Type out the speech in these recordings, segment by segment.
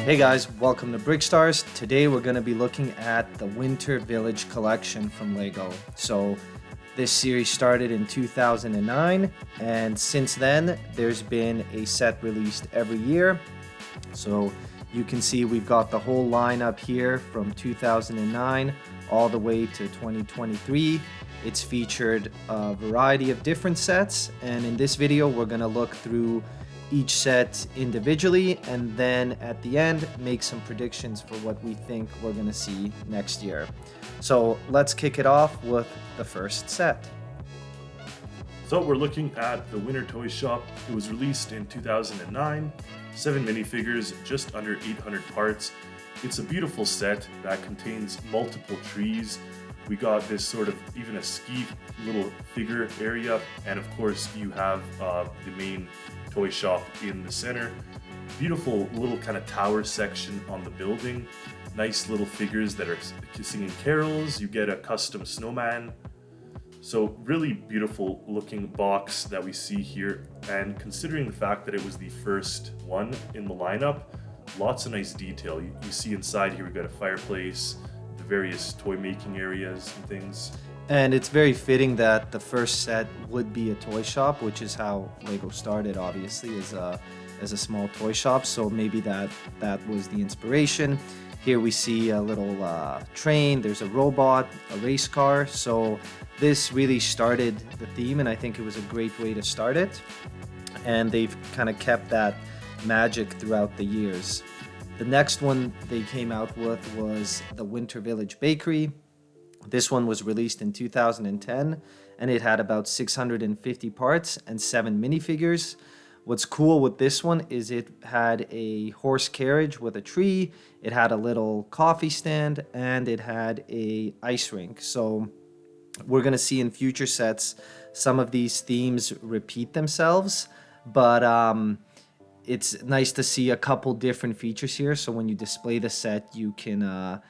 Hey guys, welcome to Brickstars. Today we're going to be looking at the Winter Village collection from LEGO. So this series started in 2009 and since then there's been a set released every year. So you can see we've got the whole lineup here from 2009 all the way to 2023. It's featured a variety of different sets, and in this video we're going to look through each set individually and then at the end make some predictions for what we think we're going to see next year. So let's kick it off with the first set. So we're looking at the Winter Toy Shop. It was released in 2009, 7 minifigures, just under 800 parts. It's a beautiful set that contains multiple trees. We got this sort of even a ski little figure area, and of course you have the main toy shop in the center. Beautiful little kind of tower section on the building. Nice little figures that are singing carols. You get a custom snowman. So really beautiful looking box that we see here, and considering the fact that it was the first one in the lineup, lots of nice detail. You see inside here we've got a fireplace, the various toy making areas and things. And it's very fitting that the first set would be a toy shop, which is how LEGO started, obviously, as a small toy shop. So maybe that was the inspiration. Here we see a little train, there's a robot, a race car. So this really started the theme, and I think it was a great way to start it. And they've kind of kept that magic throughout the years. The next one they came out with was the Winter Village Bakery. This one was released in 2010 and it had about 650 parts and 7 minifigures. What's cool with this one is it had a horse carriage with a tree, it had a little coffee stand, and it had a ice rink. So we're going to see in future sets some of these themes repeat themselves, but it's nice to see a couple different features here, so when you display the set you can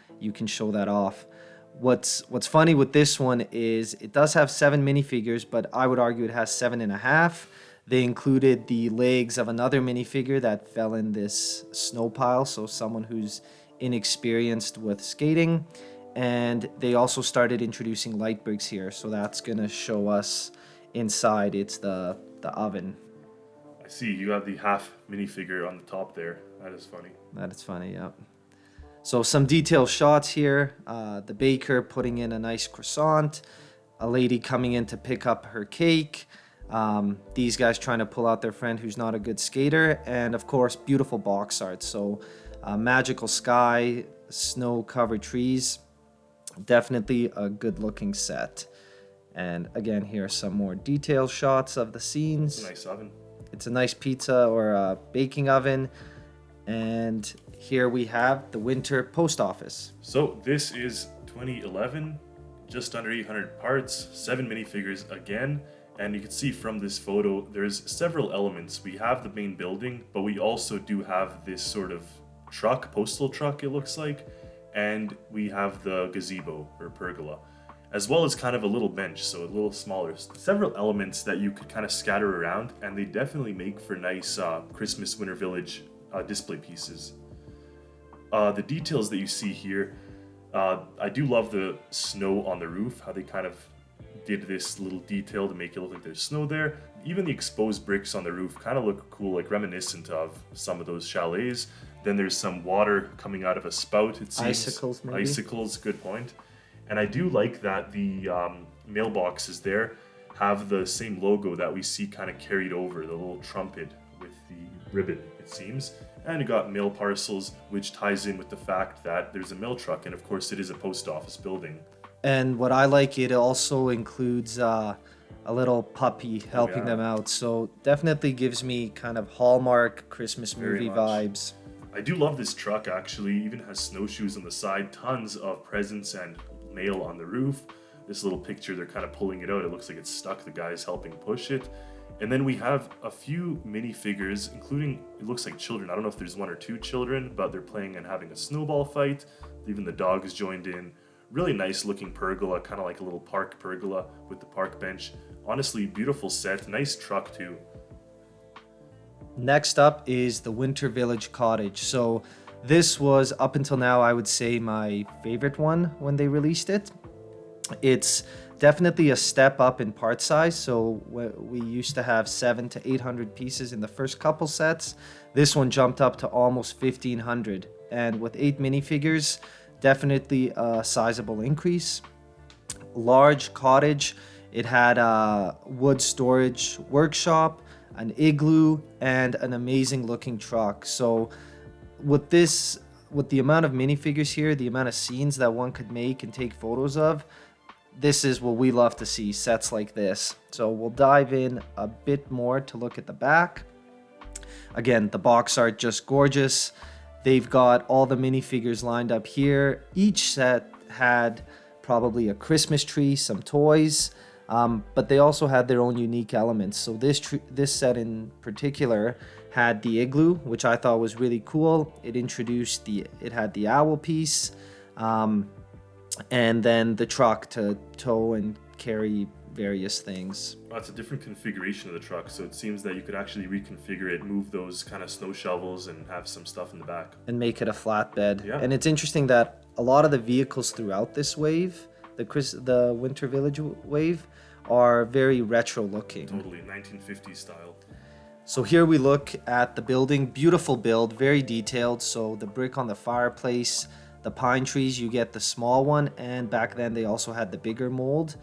show that off. What's funny with this one is it does have 7 minifigures, but I would argue it has 7.5. They included the legs of another minifigure that fell in this snow pile, so someone who's inexperienced with skating. And they also started introducing light bricks here, so that's gonna show us inside. It's the oven. I see you got the half minifigure on the top there. That is funny. That is funny, yeah. So some detailed shots here. The baker putting in a nice croissant, a lady coming in to pick up her cake, these guys trying to pull out their friend who's not a good skater, and of course beautiful box art. So magical sky, snow-covered trees, definitely a good-looking set. And again, here are some more detailed shots of the scenes. It's a nice oven. It's a nice pizza or a baking oven. And here we have the Winter Post Office. So this is 2011, just under 800 parts, 7 minifigures again, and you can see from this photo there's several elements. We have the main building, but we also do have this sort of truck, postal truck it looks like, and we have the gazebo or pergola, as well as kind of a little bench, so a little smaller. Several elements that you could kind of scatter around, and they definitely make for nice Christmas Winter Village display pieces. The details that you see here, I do love the snow on the roof, how they kind of did this little detail to make it look like there's snow there. Even the exposed bricks on the roof kind of look cool, like reminiscent of some of those chalets. Then there's some water coming out of a spout, it seems. Icicles, maybe? Icicles, good point. And I do like that the mailboxes there have the same logo that we see kind of carried over, the little trumpet with the ribbon, it seems. And you got mail parcels, which ties in with the fact that there's a mail truck, and of course it is a post office building. And what I like, it also includes a little puppy helping them out. So definitely gives me kind of Hallmark Christmas movie vibes. I do love this truck actually, even has snowshoes on the side, tons of presents and mail on the roof. This little picture, they're kind of pulling it out. It looks like it's stuck, the guy's helping push it. And then we have a few minifigures, including, it looks like children. I don't know if there's 1 or 2 children, but they're playing and having a snowball fight. Even the dog is joined in. Really nice looking pergola, kind of like a little park pergola with the park bench. Honestly, beautiful set, nice truck too. Next up is the Winter Village Cottage. So This was, up until now, I would say my favorite one when they released it. It's definitely a step up in part size. So we used to have 700 to 800 pieces in the first couple sets. This one jumped up to almost 1,500. And with 8 minifigures, definitely a sizable increase. Large cottage. It had a wood storage workshop, an igloo, and an amazing looking truck. So with this, with the amount of minifigures here, the amount of scenes that one could make and take photos of, this is what we love to see, sets like this. So we'll dive in a bit more to look at the back. Again, the box art just gorgeous. They've got all the minifigures lined up here. Each set had probably a Christmas tree, some toys, but they also had their own unique elements. So this set in particular had the igloo, which I thought was really cool. It had the owl piece, and then the truck to tow and carry various things. Well, it's a different configuration of the truck, so it seems that you could actually reconfigure it, move those kind of snow shovels, and have some stuff in the back. And make it a flatbed. Yeah. And it's interesting that a lot of the vehicles throughout this wave, the Winter Village wave, are very retro looking. Totally, 1950s style. So here we look at the building. Beautiful build, very detailed. So the brick on the fireplace, the pine trees, you get the small one, and back then they also had the bigger mold.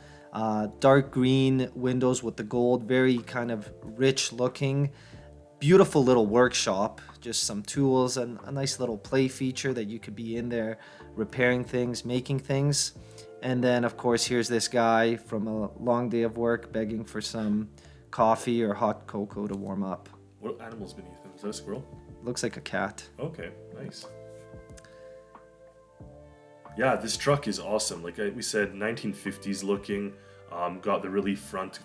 Dark green windows with the gold, very kind of rich looking. Beautiful little workshop, just some tools and a nice little play feature that you could be in there repairing things, making things. And then of course here's this guy from a long day of work begging for some coffee or hot cocoa to warm up. What animal's beneath him? Is that a squirrel? Looks like a cat. Okay, nice. Yeah, this truck is awesome. Like we said, 1950s looking, got the really front,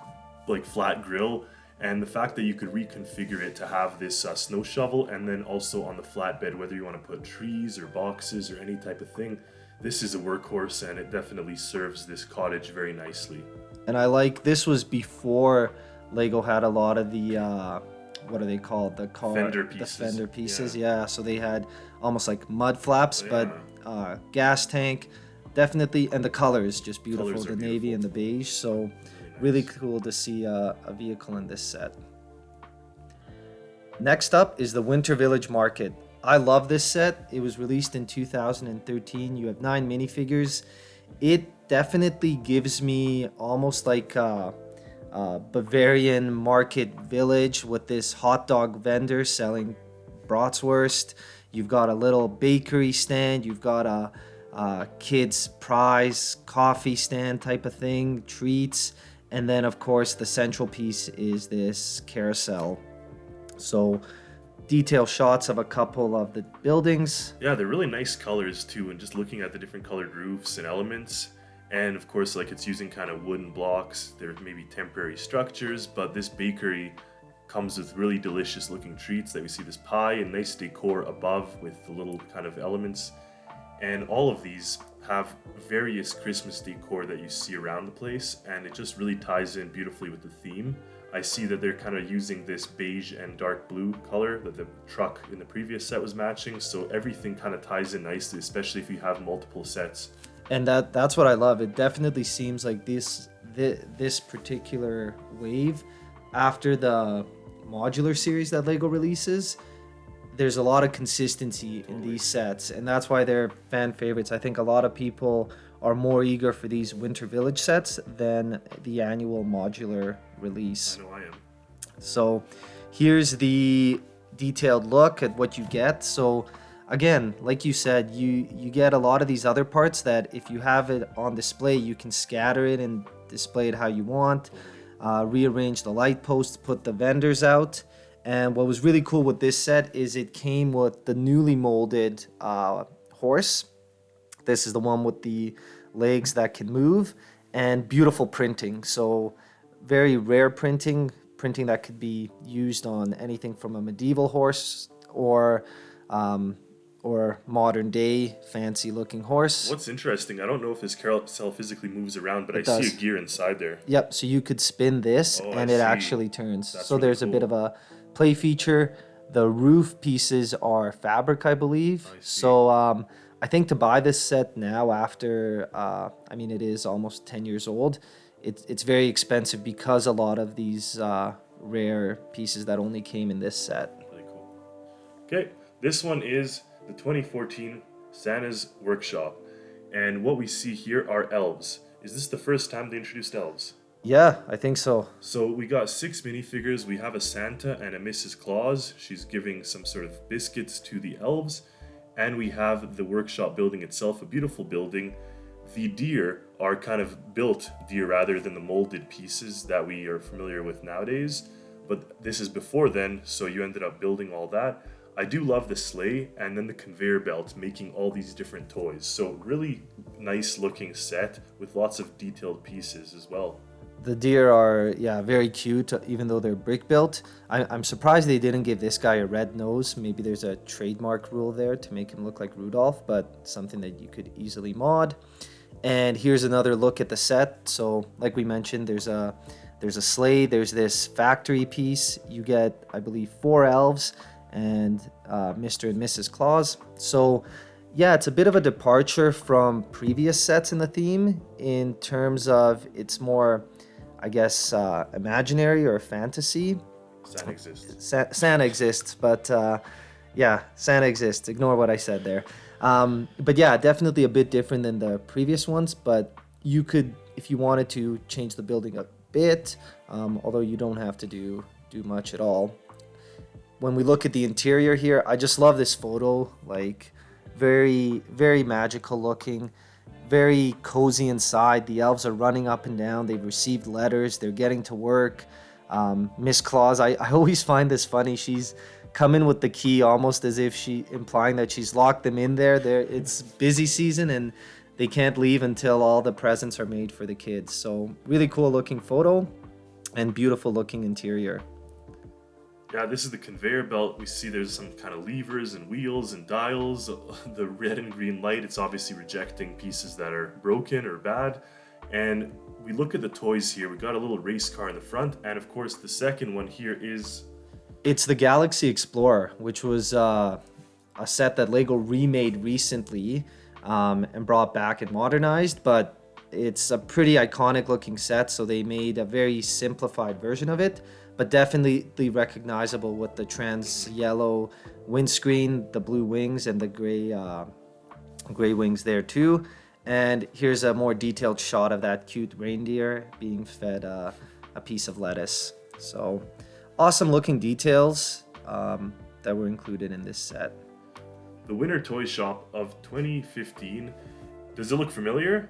like flat grill, and the fact that you could reconfigure it to have this snow shovel, and then also on the flatbed, whether you want to put trees or boxes or any type of thing, this is a workhorse, and it definitely serves this cottage very nicely. And I like, this was before Lego had a lot of the what are they called? The Fender pieces. The fender pieces, yeah. So they had almost like mud flaps, but gas tank, definitely, and the colors just beautiful. Colors the are navy beautiful. and the beige. So really cool to see a vehicle in this set. Next up is the Winter Village Market. I love this set. It was released in 2013. You have 9 minifigures. It definitely gives me almost like Bavarian market village with this hot dog vendor selling bratwurst. You've got a little bakery stand. You've got a kids prize coffee stand type of thing, treats. And then of course the central piece is this carousel. So detail shots of a couple of the buildings. Yeah, they're really nice colors too, and just looking at the different colored roofs and elements. And of course, like it's using kind of wooden blocks. There may be temporary structures, but this bakery comes with really delicious looking treats. That we see this pie and nice decor above with the little kind of elements. And all of these have various Christmas decor that you see around the place, and it just really ties in beautifully with the theme. I see that they're kind of using this beige and dark blue color that the truck in the previous set was matching, so everything kind of ties in nicely, especially if you have multiple sets. And that's what I love. It definitely seems like this particular wave, after the modular series that Lego releases, there's a lot of consistency in these sets, and that's why they're fan favorites. I think a lot of people are more eager for these Winter Village sets than the annual modular release. I know I am. So here's the detailed look at what you get. So again, like you said, you get a lot of these other parts that if you have it on display, you can scatter it and display it how you want. Rearrange the light posts, put the vendors out. And what was really cool with this set is it came with the newly molded horse. This is the one with the legs that can move, and beautiful printing. So very rare printing that could be used on anything from a medieval horse or modern day fancy looking horse. What's interesting, I don't know if this carousel physically moves around, but I does. see a gear inside there. Yep, so you could spin this and I it see. actually turns. That's so really there's a bit cool. of a play feature. The roof pieces are fabric, I believe. I see. So I think to buy this set now after, I mean, it is almost 10 years old, it's very expensive because a lot of these rare pieces that only came in this set. Really cool. Okay, this one is the 2014 Santa's Workshop. And what we see here are elves. Is this the first time they introduced elves? Yeah, I think so. So we got 6 minifigures. We have a Santa and a Mrs. Claus. She's giving some sort of biscuits to the elves. And we have the workshop building itself, a beautiful building. The deer are kind of built deer rather than the molded pieces that we are familiar with nowadays. But this is before then, so you ended up building all that. I do love the sleigh and then the conveyor belt making all these different toys. So really nice looking set with lots of detailed pieces as well. The deer are, yeah, very cute, even though they're brick built. I'm surprised they didn't give this guy a red nose. Maybe there's a trademark rule there to make him look like Rudolph, but something that you could easily mod. And here's another look at the set. So, like we mentioned, there's a sleigh, there's this factory piece. You get, I believe, 4 elves and Mr. and Mrs. Claus. So, yeah, it's a bit of a departure from previous sets in the theme in terms of it's more, I guess, imaginary or fantasy. Santa exists. Santa exists, but yeah, Santa exists. Ignore what I said there. But yeah, definitely a bit different than the previous ones. But you could, if you wanted to, change the building a bit, although you don't have to do much at all. When we look at the interior here, I just love this photo. Like, very, very magical looking. Very cozy inside. The elves are running up and down. They've received letters. They're getting to work. Miss Claus, I always find this funny. She's come in with the key almost as if she implying that she's locked them in there. It's busy season and they can't leave until all the presents are made for the kids. So really cool looking photo and beautiful looking interior. Yeah, this is the conveyor belt. We see there's some kind of levers and wheels and dials. The red and green light, it's obviously rejecting pieces that are broken or bad. And we look at the toys here. We got a little race car in the front. And of course, the second one here is... It's the Galaxy Explorer, which was a set that LEGO remade recently and brought back and modernized. But it's a pretty iconic looking set, so they made a very simplified version of it. But definitely recognizable with the trans yellow windscreen, the blue wings, and the gray wings there too. And here's a more detailed shot of that cute reindeer being fed a piece of lettuce. So awesome looking details that were included in this set. The Winter Toy Shop of 2015. Does it look familiar?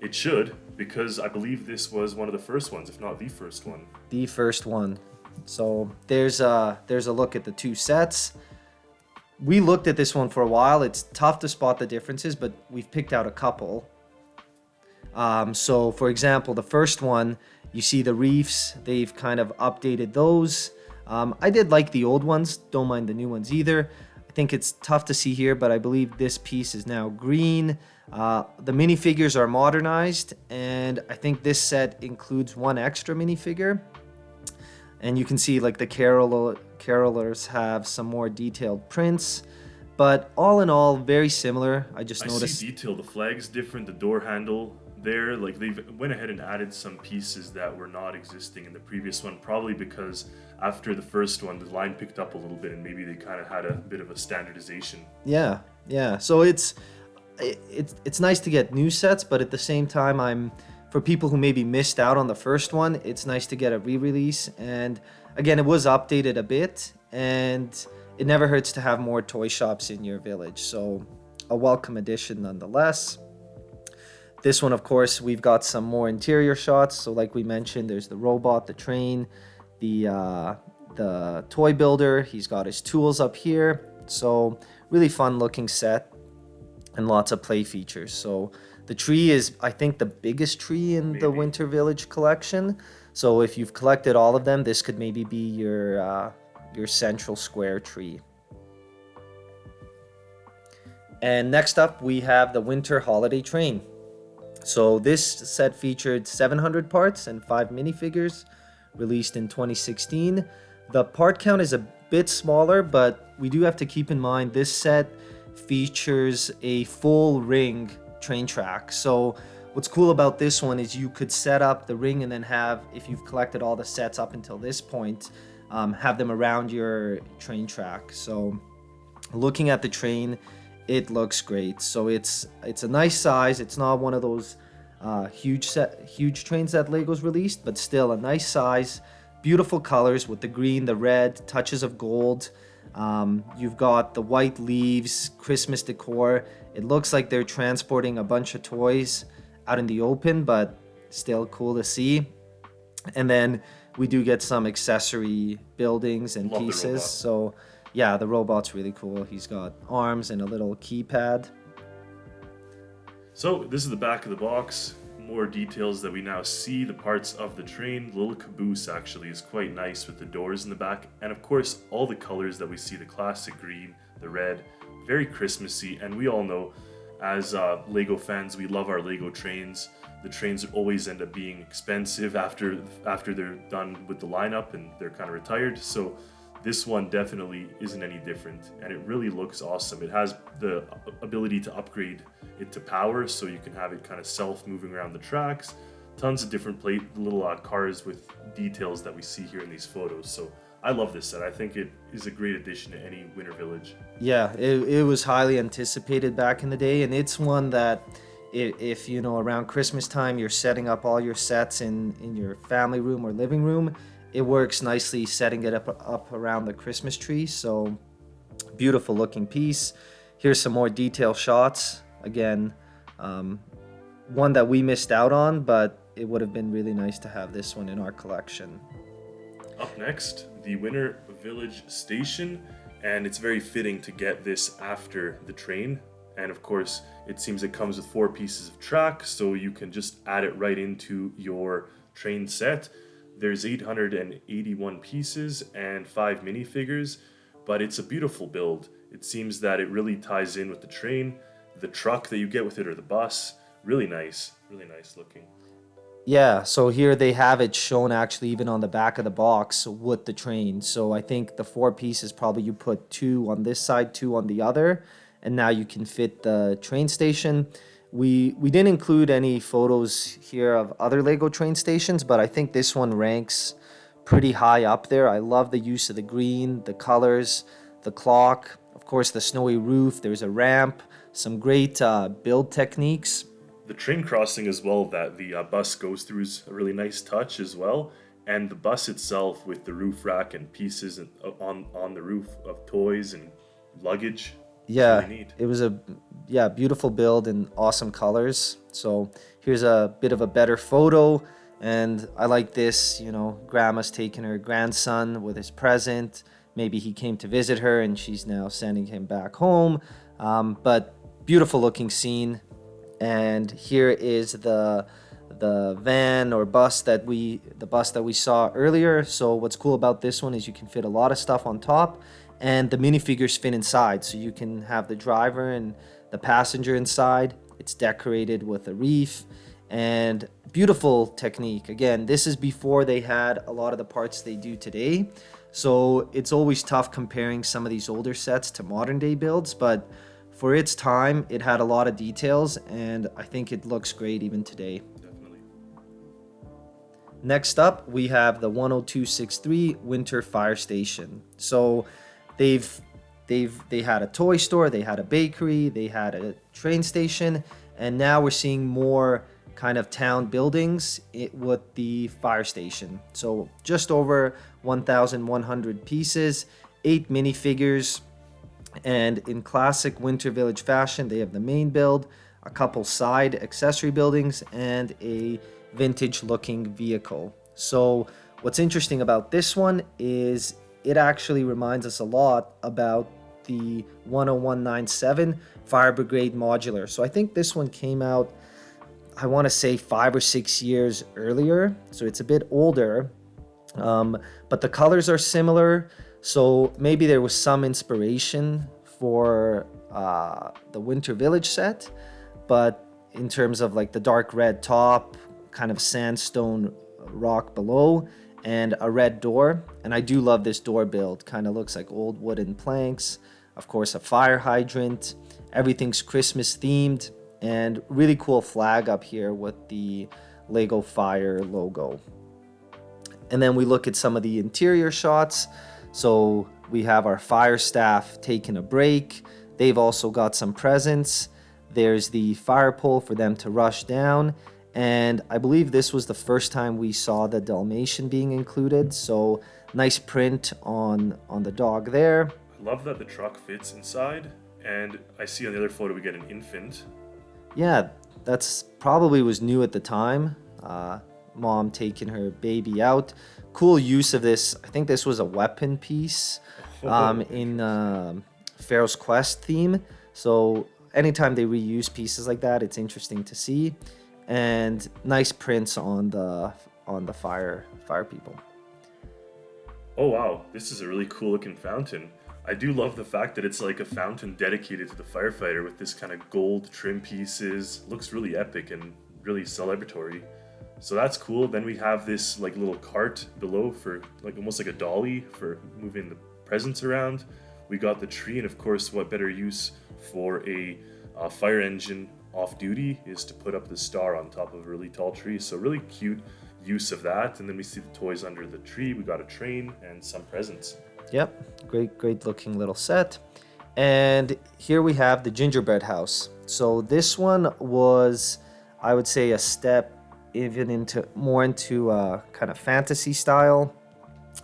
It should, because I believe this was one of the first ones, if not the first one. The first one. So there's a look at the two sets. We looked at this one for a while. It's tough to spot the differences, but we've picked out a couple. So for example, the first one, you see the reefs. They've kind of updated those. I did like the old ones. Don't mind the new ones either. I think it's tough to see here, but I believe this piece is now green. The minifigures are modernized, and I think this set includes one extra minifigure. And you can see like the carolers have some more detailed prints, but all in all, very similar. I noticed. See detail. The flag's different. The door handle there, like they've went ahead and added some pieces that were not existing in the previous one. Probably because after the first one, the line picked up a little bit, and maybe they kind of had a bit of a standardization. Yeah. So it's nice to get new sets, but at the same time, for people who maybe missed out on the first one, it's nice to get a re-release. And again, it was updated a bit, and it never hurts to have more toy shops in your village. So a welcome addition nonetheless. This one, of course, we've got some more interior shots. So like we mentioned, there's the robot, the train, the toy builder. He's got his tools up here. So really fun looking set and lots of play features. So the tree is, I think, the biggest tree in the Winter Village collection. So if you've collected all of them, this could maybe be your central square tree. And next up, we have the Winter Holiday Train. So this set featured 700 parts and 5 minifigures, released in 2016. The part count is a bit smaller, but we do have to keep in mind this set features a full ring train track. So what's cool about this one is you could set up the ring and then have, if you've collected all the sets up until this point, have them around your train track. So looking at the train, it looks great. So it's a nice size. It's not one of those huge trains that Lego's released, but still a nice size, beautiful colors with the green, the red, touches of gold. You've got the white leaves, Christmas decor. It looks like they're transporting a bunch of toys out in the open, but still cool to see. And then we do get some accessory buildings and Love the pieces. robot. So yeah, the robot's really cool. He's got arms and a little keypad. So this is the back of the box. More details that we now see. The parts of the train. The little caboose actually is quite nice with the doors in the back. And of course, all the colors that we see, the classic green, the red, very Christmassy. And we all know, as Lego fans, we love our Lego trains. The trains always end up being expensive after they're done with the lineup and they're kind of retired. So this one definitely isn't any different, and it really looks awesome. It has the ability to upgrade it to power, so you can have it kind of self-moving around the tracks. Tons of different little cars with details that we see here in these photos. So I love this set. I think it is a great addition to any Winter Village. Yeah, it was highly anticipated back in the day, and it's one that if you know around Christmas time you're setting up all your sets in your family room or living room, it works nicely setting it up around the Christmas tree. So beautiful looking piece. Here's some more detail shots. Again, one that we missed out on, but it would have been really nice to have this one in our collection. Up next, the Winter Village Station, and it's very fitting to get this after the train. And of course, it seems it comes with 4 pieces of track, so you can just add it right into your train set. There's 881 pieces and 5 minifigures, but it's a beautiful build. It seems that it really ties in with the train, the truck that you get with it, or the bus. Really nice looking. Yeah, so here they have it shown actually even on the back of the box with the train. So I think the 4 pieces, probably you put 2 on this side, 2 on the other, and now you can fit the train station. We didn't include any photos here of other Lego train stations, but I think this one ranks pretty high up there. I love the use of the green, the colors, the clock, of course the snowy roof, there's a ramp, some great build techniques. The train crossing as well that the bus goes through is a really nice touch as well. And the bus itself with the roof rack and pieces on the roof of toys and luggage. Yeah, really neat. it was a beautiful build and awesome colors. So here's a bit of a better photo, and I like this, you know, grandma's taking her grandson with his present. Maybe he came to visit her and she's now sending him back home. But beautiful looking scene. And here is the van or bus that we saw earlier. So what's cool about this one is you can fit a lot of stuff on top, and the minifigures fit inside, so you can have the driver and the passenger inside. It's decorated with a reef and beautiful technique. Again, this is before they had a lot of the parts they do today, so it's always tough comparing some of these older sets to modern day builds, but for its time it had a lot of details, and I think it looks great even today. Definitely. Next up, we have the 10263 Winter Fire Station. So they had a toy store, they had a bakery, they had a train station, and now we're seeing more kind of town buildings with the fire station. So just over 1,100 pieces, 8 minifigures, and in classic Winter Village fashion, they have the main build, a couple side accessory buildings, and a vintage looking vehicle. So what's interesting about this one is it actually reminds us a lot about the 10197 Fire Brigade Modular. So I think this one came out, I want to say 5 or 6 years earlier. So it's a bit older, but the colors are similar. So maybe there was some inspiration for the Winter Village set, but in terms of like the dark red top, kind of sandstone rock below, and a red door. And I do love this door build. Kind of looks like old wooden planks. Of course, a fire hydrant. Everything's Christmas themed, and really cool flag up here with the Lego Fire logo. And then we look at some of the interior shots. So we have our fire staff taking a break. They've also got some presents. There's the fire pole for them to rush down. And I believe this was the first time we saw the Dalmatian being included. So nice print on the dog there. I love that the truck fits inside. And I see on the other photo we get an infant. Yeah, that's probably was new at the time. Mom taking her baby out. Cool use of this. I think this was a weapon piece in Pharaoh's Quest theme. So anytime they reuse pieces like that, it's interesting to see. And nice prints on the fire people. Oh wow, this is a really cool looking fountain. I do love the fact that it's like a fountain dedicated to the firefighter with this kind of gold trim pieces. Looks really epic and really celebratory. So that's cool. Then we have this like little cart below for like almost like a dolly for moving the presents around. We got the tree, and of course, what better use for a fire engine off duty is to put up the star on top of a really tall tree. So really cute use of that. And then we see the toys under the tree. We got a train and some presents. Yep, great looking little set. And here we have the gingerbread house. So this one was, I would say, a step even into kind of fantasy style.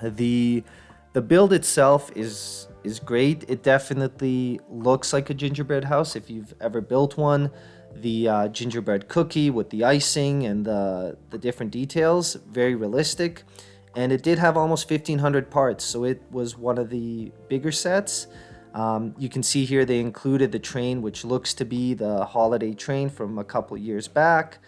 The build itself is great. It definitely looks like a gingerbread house if you've ever built one. The gingerbread cookie with the icing and the different details, very realistic. And it did have almost 1,500 parts, so it was one of the bigger sets. You can see here they included the train, which looks to be the holiday train from a couple years back.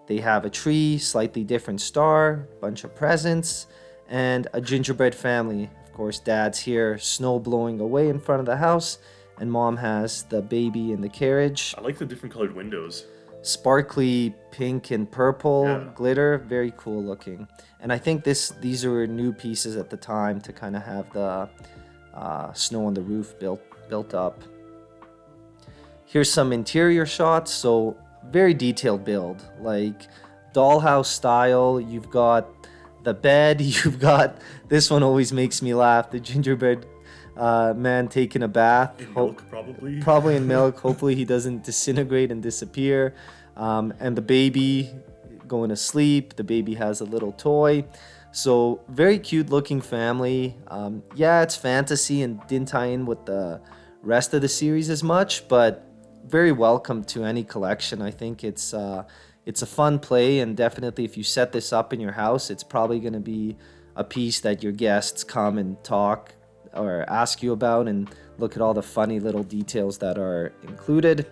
They have a tree, slightly different star, bunch of presents, and a gingerbread family. Of course, Dad's here, snow blowing away in front of the house, and Mom has the baby in the carriage. I like the different colored windows. Sparkly pink and purple glitter, very cool looking. And I think these are new pieces at the time to kind of have the snow on the roof built up. Here's some interior shots. So very detailed build, like dollhouse style. You've got the bed, you've got, this one always makes me laugh, the gingerbread man taking a bath. In milk, probably. Probably in milk. Hopefully he doesn't disintegrate and disappear. And the baby going to sleep. The baby has a little toy. So very cute looking family. Yeah, it's fantasy and didn't tie in with the rest of the series as much, but very welcome to any collection. I think it's a fun play, and definitely if you set this up in your house, it's probably going to be a piece that your guests come and talk or ask you about, and look at all the funny little details that are included.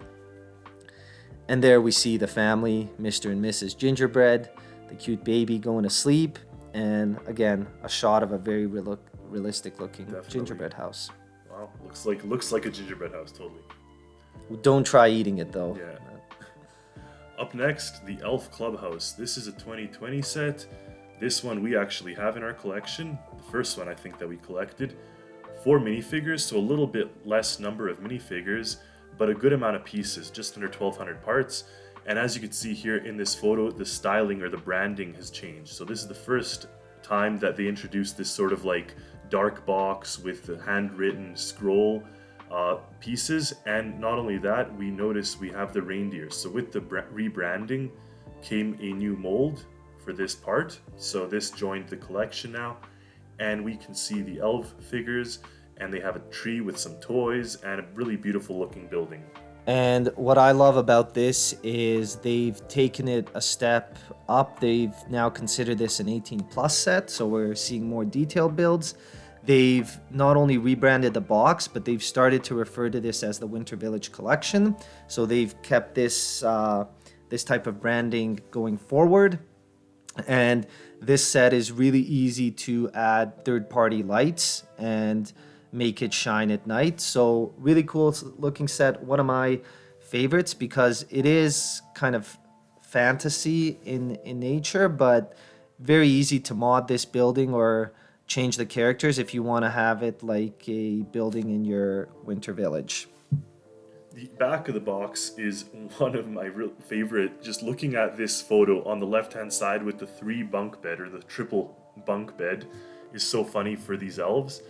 And there we see the family, Mr. and Mrs. Gingerbread, the cute baby going to sleep, and again, a shot of a very realistic looking gingerbread house. Wow, looks like a gingerbread house, totally. Don't try eating it though. Yeah. Up next, the Elf Clubhouse. This is a 2020 set. This one we actually have in our collection. The first one I think that we collected. 4 minifigures, so a little bit less number of minifigures, but a good amount of pieces, just under 1,200 parts. And as you can see here in this photo, the styling or the branding has changed. So this is the first time that they introduced this sort of like dark box with the handwritten scroll pieces. And not only that, we notice we have the reindeer. So with the rebranding came a new mold for this part. So this joined the collection now. And we can see the elf figures, and they have a tree with some toys and a really beautiful looking building. And what I love about this is they've taken it a step up. They've now considered this an 18 plus set, so we're seeing more detailed builds. They've not only rebranded the box, but they've started to refer to this as the Winter Village Collection. So they've kept this type of branding going forward. And this set is really easy to add third-party lights and make it shine at night. So really cool looking set. One of my favorites because it is kind of fantasy in nature, but very easy to mod this building or change the characters if you want to have it like a building in your winter village. The back of the box is one of my real favorite. Just looking at this photo on the left hand side with the 3 bunk bed, or the triple bunk bed, is so funny for these elves.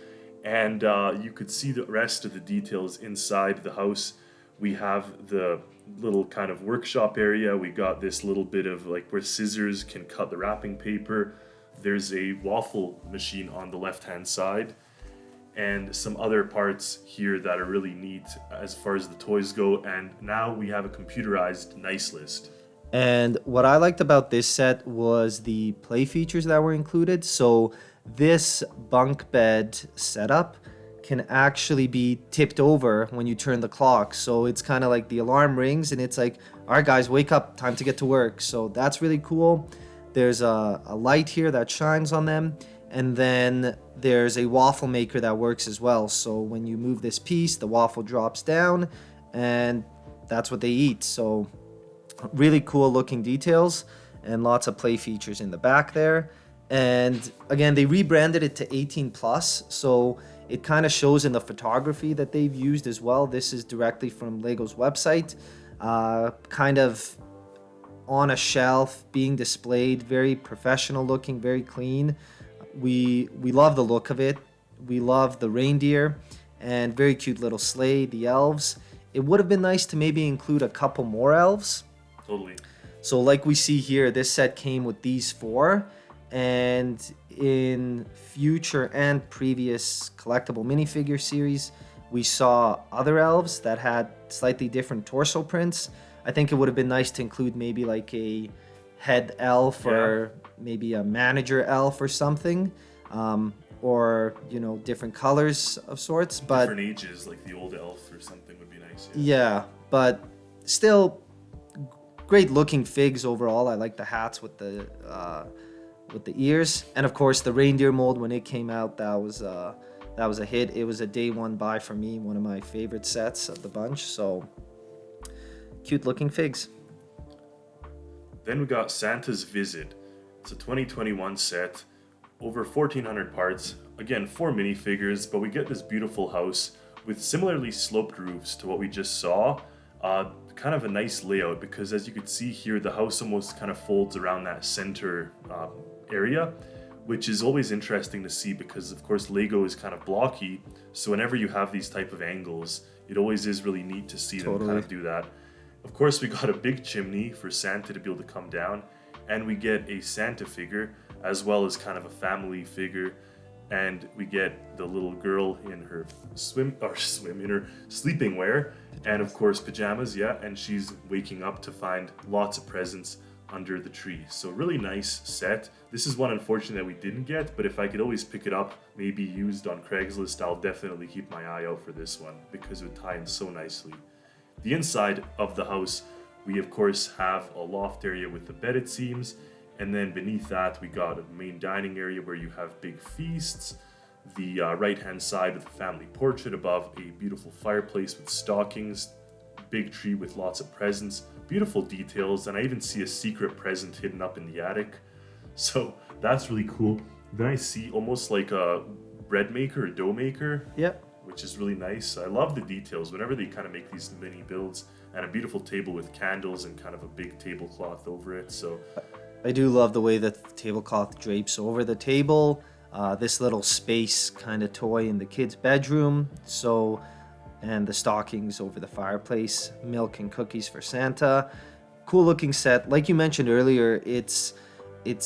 And you could see the rest of the details inside the house. We have the little kind of workshop area. We got this little bit of like where scissors can cut the wrapping paper. There's a waffle machine on the left hand side, and some other parts here that are really neat as far as the toys go. And now we have a computerized nice list. And what I liked about this set was the play features that were included. So this bunk bed setup can actually be tipped over when you turn the clock. So it's kind of like the alarm rings and it's like, all right, guys, wake up, time to get to work. So that's really cool. There's a light here that shines on them. And then there's a waffle maker that works as well. So when you move this piece, the waffle drops down and that's what they eat. So really cool looking details and lots of play features in the back there. And again, they rebranded it to 18 plus. So it kind of shows in the photography that they've used as well. This is directly from Lego's website, kind of on a shelf being displayed, very professional looking, very clean. We love the look of it. We love the reindeer and very cute little sleigh, the elves. It would have been nice to maybe include a couple more elves. Totally. So like we see here, this set came with these 4. And in future and previous collectible minifigure series, we saw other elves that had slightly different torso prints. I think it would have been nice to include maybe like a head elf or maybe a manager elf or something, or different colors of sorts. But different ages, like the old elf or something would be nice. Yeah, but still great looking figs overall. I like the hats with the ears, and of course the reindeer mold when it came out, that was a hit. It was a day one buy for me, one of my favorite sets of the bunch. So cute looking figs. Then we got Santa's Visit. It's a 2021 set, over 1,400 parts. Again, 4 minifigures, but we get this beautiful house with similarly sloped roofs to what we just saw. Kind of a nice layout, because as you can see here, the house almost kind of folds around that center area, which is always interesting to see because of course Lego is kind of blocky, so whenever you have these type of angles, it always is really neat to see them kind of do that. Of course, we got a big chimney for Santa to be able to come down, and we get a Santa figure as well as kind of a family figure, and we get the little girl in her in her sleeping wear, and of course pajamas, and she's waking up to find lots of presents under the tree. So really nice set. This is one unfortunately that we didn't get, but if I could always pick it up, maybe used on Craigslist, I'll definitely keep my eye out for this one because it would tie in so nicely. The inside of the house, we of course have a loft area with the bed, it seems, and then beneath that we got a main dining area where you have big feasts. The right hand side with the family portrait, above a beautiful fireplace with stockings, big tree with lots of presents, beautiful details, and I even see a secret present hidden up in the attic. So that's really cool. Then I see almost like a bread maker or dough maker. Yep. Which is really nice. I love the details whenever they kind of make these mini builds, and a beautiful table with candles and kind of a big tablecloth over it. So I do love the way that the tablecloth drapes over the table. This little space kind of toy in the kids' bedroom. And the stockings over the fireplace, milk and cookies for Santa. Cool looking set. Like you mentioned earlier, it's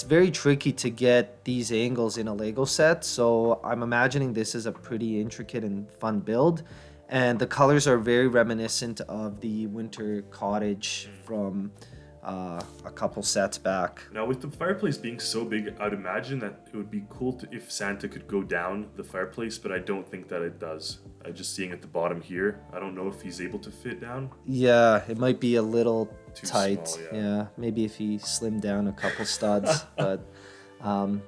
very tricky to get these angles in a Lego set, so I'm imagining this is a pretty intricate and fun build. And the colors are very reminiscent of the winter cottage from a couple sets back. Now with the fireplace being so big, I'd imagine that it would be cool if Santa could go down the fireplace, but I don't think that it does. I'm just seeing at the bottom here. I don't know if he's able to fit down. Yeah, it might be a little Too tight. small, Yeah, maybe if he slimmed down a couple studs. But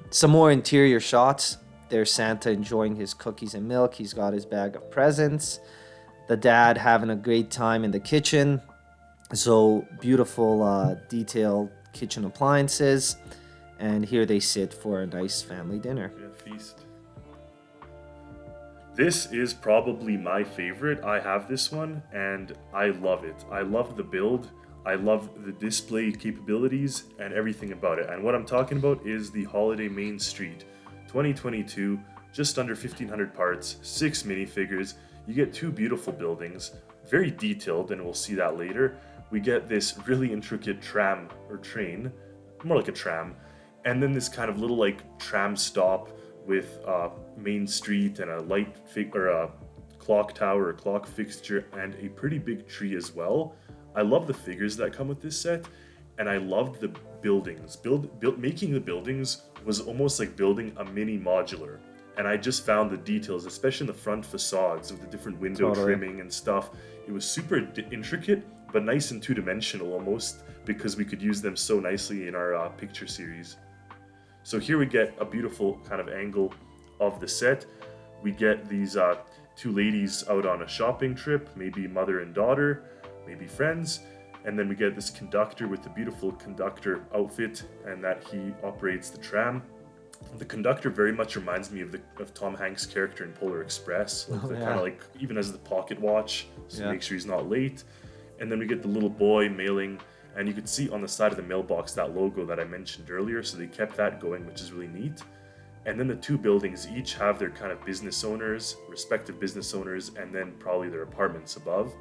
some more interior shots. There's Santa enjoying his cookies and milk. He's got his bag of presents. The dad having a great time in the kitchen. So beautiful detailed kitchen appliances. And here they sit for a nice family dinner. Yeah, feast. This is probably my favorite. I have this one and I love it. I love the build. I love the display capabilities and everything about it. And what I'm talking about is the Holiday Main Street 2022, just under 1,500 parts, 6 minifigures. You get 2 beautiful buildings, very detailed, and we'll see that later. We get this really intricate tram or train, more like a tram, and then this kind of little like tram stop with Main Street and a clock tower, a clock fixture, and a pretty big tree as well. I love the figures that come with this set, and I loved the buildings. Making the buildings was almost like building a mini modular, and I just found the details, especially in the front facades of the different window trimming and stuff. It was super intricate, but nice and two-dimensional almost, because we could use them so nicely in our picture series. So here we get a beautiful kind of angle of the set. We get these 2 ladies out on a shopping trip, maybe mother and daughter, maybe friends, and then we get this conductor with the beautiful conductor outfit, and that he operates the tram. The conductor very much reminds me of Tom Hanks' character in Polar Express, like kind of like even has the pocket watch, so make sure he's not late. And then we get the little boy mailing, and you could see on the side of the mailbox that logo that I mentioned earlier, so they kept that going, which is really neat. And then the 2 buildings each have their kind of business owners, respective business owners, and then probably their apartments above.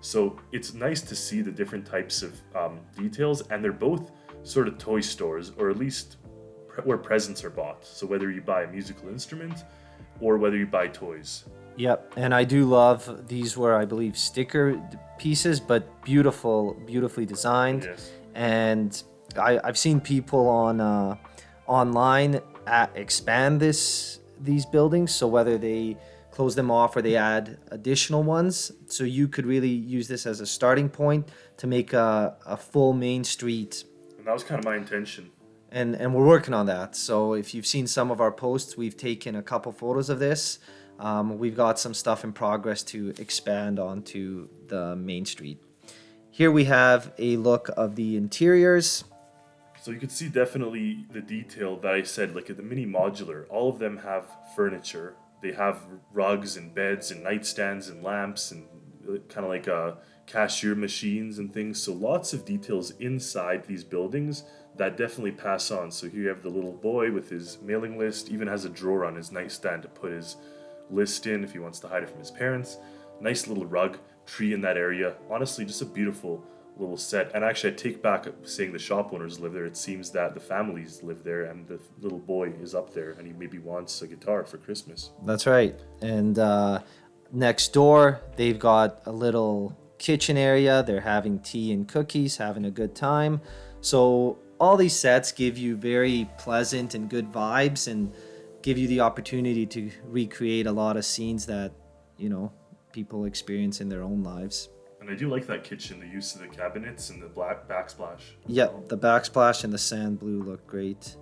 So it's nice to see the different types of details, and they're both sort of toy stores, or at least where presents are bought. So whether you buy a musical instrument or whether you buy toys. Yep, and I do love these were, I believe, sticker pieces, but beautifully designed. Yes. And I've seen people on online expand these buildings, so whether they close them off or they add additional ones, so you could really use this as a starting point to make a full Main Street. And that was kind of my intention. And we're working on that. So if you've seen some of our posts, we've taken a couple photos of this. We've got some stuff in progress to expand onto the Main Street. Here we have a look of the interiors. So you can see definitely the detail that I said, like at the mini modular, all of them have furniture. They have rugs and beds and nightstands and lamps and kind of like cashier machines and things. So lots of details inside these buildings that definitely pass on. So here you have the little boy with his mailing list, even has a drawer on his nightstand to put his list in if he wants to hide it from his parents. Nice little rug, tree in that area. Honestly, just a beautiful little set. And actually, I take back saying the shop owners live there. It seems that the families live there, and the little boy is up there, and he maybe wants a guitar for Christmas. That's right. And next door, they've got a little kitchen area. They're having tea and cookies, having a good time. So all these sets give you very pleasant and good vibes, and give you the opportunity to recreate a lot of scenes that, people experience in their own lives. And I do like that kitchen, the use of the cabinets and the black backsplash. Yep, the backsplash and the sand blue look great.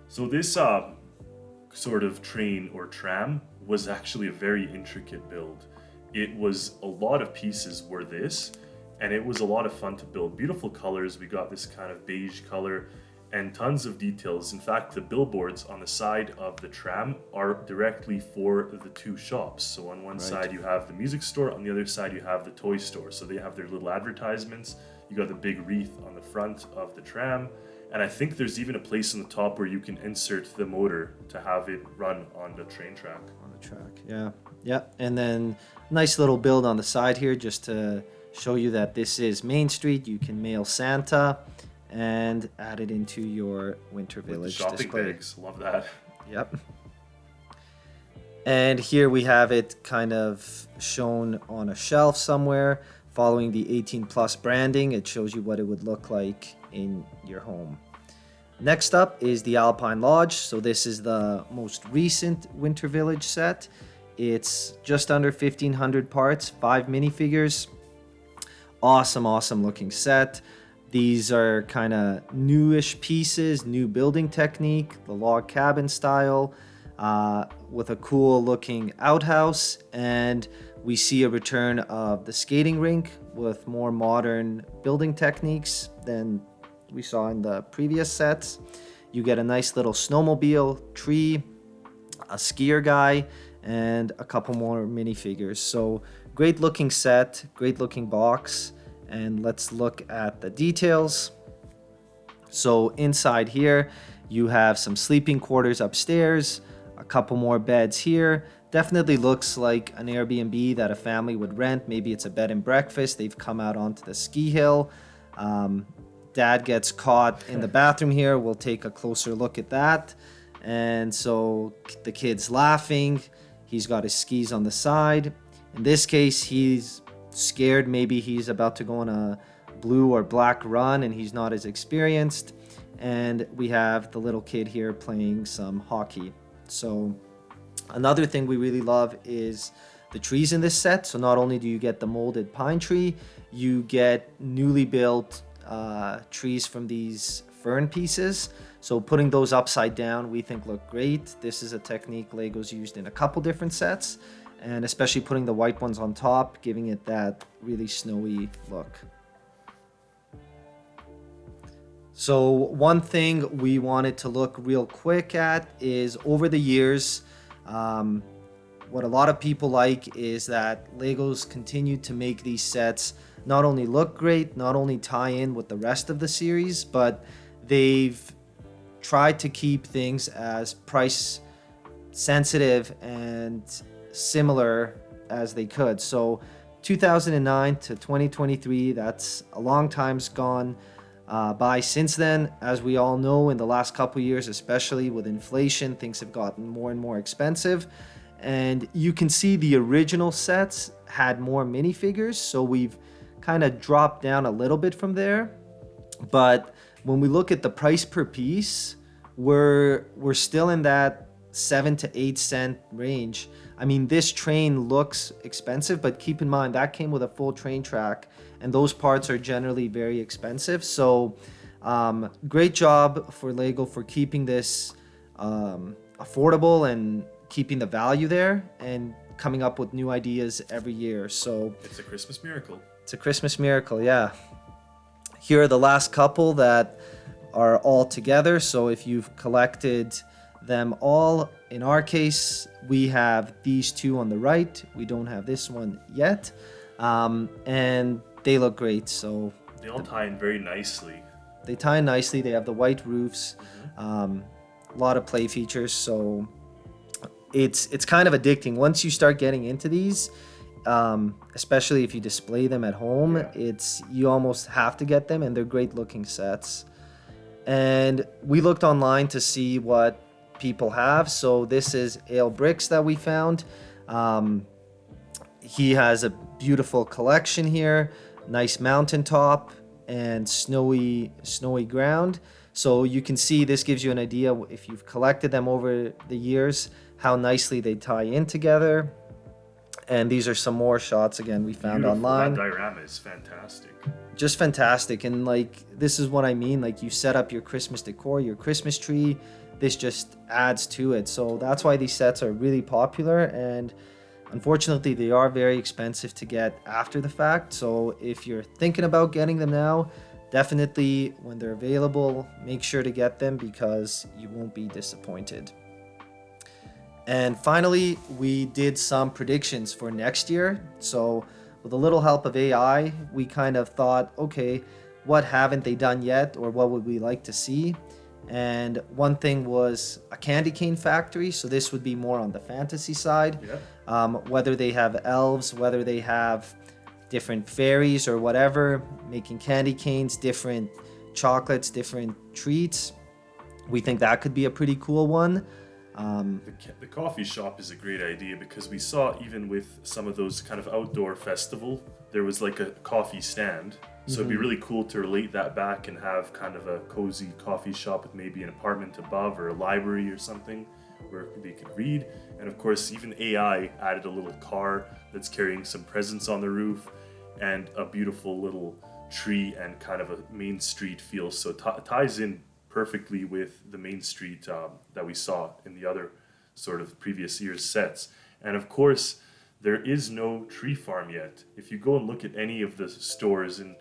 So this sort of train or tram was actually a very intricate build. It was a lot of pieces were this, and it was a lot of fun to build. Beautiful colors. We got this kind of beige color and tons of details. In fact, the billboards on the side of the tram are directly for the 2 shops. So on one side you have the music store, on the other side you have the toy store. So they have their little advertisements. You got the big wreath on the front of the tram. And I think there's even a place on the top where you can insert the motor to have it run on the train track. On the track, yeah. Yeah, and then nice little build on the side here just to show you that this is Main Street. You can mail Santa and add it into your Winter Village shopping display. Bags. Love that. Yep. And here we have it kind of shown on a shelf somewhere, following the 18 plus branding. It shows you what it would look like in your home. Next up is the Alpine Lodge. So this is the most recent Winter Village set. It's just under 1,500 parts, 5 minifigures. Awesome looking set. These are kind of newish pieces, new building technique, the log cabin style, with a cool looking outhouse. And we see a return of the skating rink with more modern building techniques than we saw in the previous sets. You get a nice little snowmobile, tree, a skier guy, and a couple more minifigures. So great looking set, great looking box. And let's look at the details. So inside here, you have some sleeping quarters upstairs, a couple more beds here. Definitely looks like an Airbnb that a family would rent. Maybe it's a bed and breakfast. They've come out onto the ski hill. Dad gets caught in the bathroom here. We'll take a closer look at that. And so the kid's laughing. He's got his skis on the side. In this case, he's scared. Maybe he's about to go on a blue or black run and he's not as experienced. And we have the little kid here playing some hockey. So another thing we really love is the trees in this set. So not only do you get the molded pine tree, you get newly built trees from these fern pieces. So putting those upside down, we think look great. This is a technique Lego's used in a couple different sets, and especially putting the white ones on top, giving it that really snowy look. So one thing we wanted to look real quick at is over the years, what a lot of people like is that Lego's continued to make these sets not only look great, not only tie in with the rest of the series, but they've tried to keep things as price sensitive and similar as they could. So 2009 to 2023, that's a long time's gone by since then. As we all know, in the last couple of years, especially with inflation, things have gotten more and more expensive. And you can see the original sets had more minifigures, so we've kind of dropped down a little bit from there. But when we look at the price per piece, we're still in that 7 to 8 cent range. I mean, this train looks expensive, but keep in mind that came with a full train track, and those parts are generally very expensive. So great job for Lego for keeping this affordable and keeping the value there and coming up with new ideas every year. So it's a Christmas miracle. It's a Christmas miracle, yeah. Here are the last couple that are all together. So if you've collected them all, in our case, we have these two on the right. We don't have this one yet. And they look great. So they all tie in very nicely. They tie in nicely. They have the white roofs, a lot of play features. So it's kind of addicting. Once you start getting into these, especially if you display them at home, you almost have to get them, and they're great looking sets. And we looked online to see what people have. So this is Ale Bricks that we found. He has a beautiful collection here, nice mountaintop and snowy ground. So you can see this gives you an idea, if you've collected them over the years, how nicely they tie in together. And these are some more shots again we found Beautiful. online. That diorama is fantastic. Just fantastic. And like, this is what I mean, like you set up your Christmas decor, your Christmas tree, this just adds to it. So that's why these sets are really popular, and unfortunately they are very expensive to get after the fact. So if you're thinking about getting them now, definitely when they're available, make sure to get them because you won't be disappointed. And finally, we did some predictions for next year. So with a little help of AI, we kind of thought, okay, what haven't they done yet, or what would we like to see? And one thing was a candy cane factory. So this would be more on the fantasy side. Whether they have elves, whether they have different fairies or whatever, making candy canes, different chocolates, different treats. We think that could be a pretty cool one. The coffee shop is a great idea because we saw even with some of those kind of outdoor festival, there was like a coffee stand. So it'd be really cool to relate that back and have kind of a cozy coffee shop with maybe an apartment above or a library or something where they could read. And of course, even AI added a little car that's carrying some presents on the roof and a beautiful little tree and kind of a main street feel. So it ties in perfectly with the main street that we saw in the other sort of previous year's sets. And of course, there is no tree farm yet. If you go and look at any of the stores in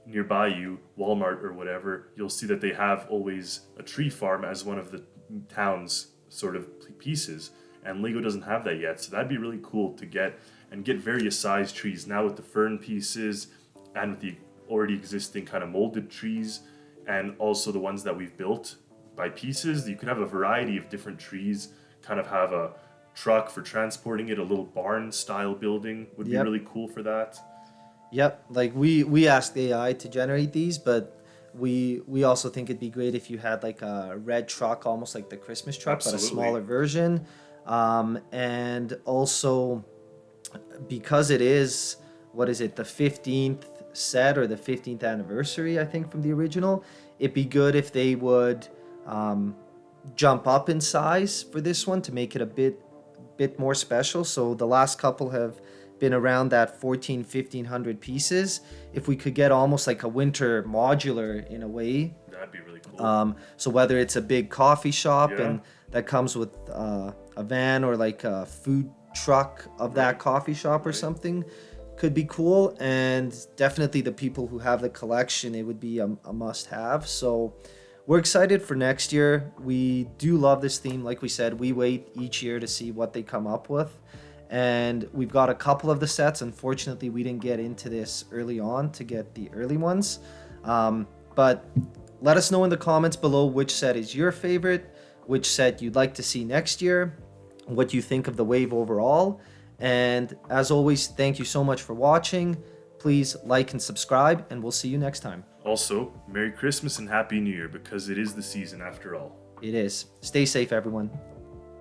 nearby you, Walmart or whatever, you'll see that they have always a tree farm as one of the town's sort of pieces. And Lego doesn't have that yet, so that'd be really cool to get and get various size trees now with the fern pieces and with the already existing kind of molded trees, and also the ones that we've built by pieces. You can have a variety of different trees, kind of have a truck for transporting it, a little barn style building would be really cool for that. Yep, like we asked AI to generate these, but we also think it'd be great if you had like a red truck, almost like the Christmas truck, but a smaller version. And also, because it is, what is it, the 15th set or the 15th anniversary, I think, from the original, it'd be good if they would jump up in size for this one to make it a bit more special. So the last couple have been around that 1500 pieces. If we could get almost like a winter modular in a way, that'd be really cool. So whether it's a big coffee shop and that comes with a van or like a food truck of that coffee shop or something, could be cool. And definitely the people who have the collection, it would be a must have. So we're excited for next year. We do love this theme. Like we said, we wait each year to see what they come up with. And we've got a couple of the sets. Unfortunately, we didn't get into this early on to get the early ones. But let us know in the comments below which set is your favorite, which set you'd like to see next year, what you think of the wave overall. And as always, thank you so much for watching. Please like and subscribe, and we'll see you next time. Also, Merry Christmas and Happy New Year, because it is the season after all. It is. Stay safe, everyone.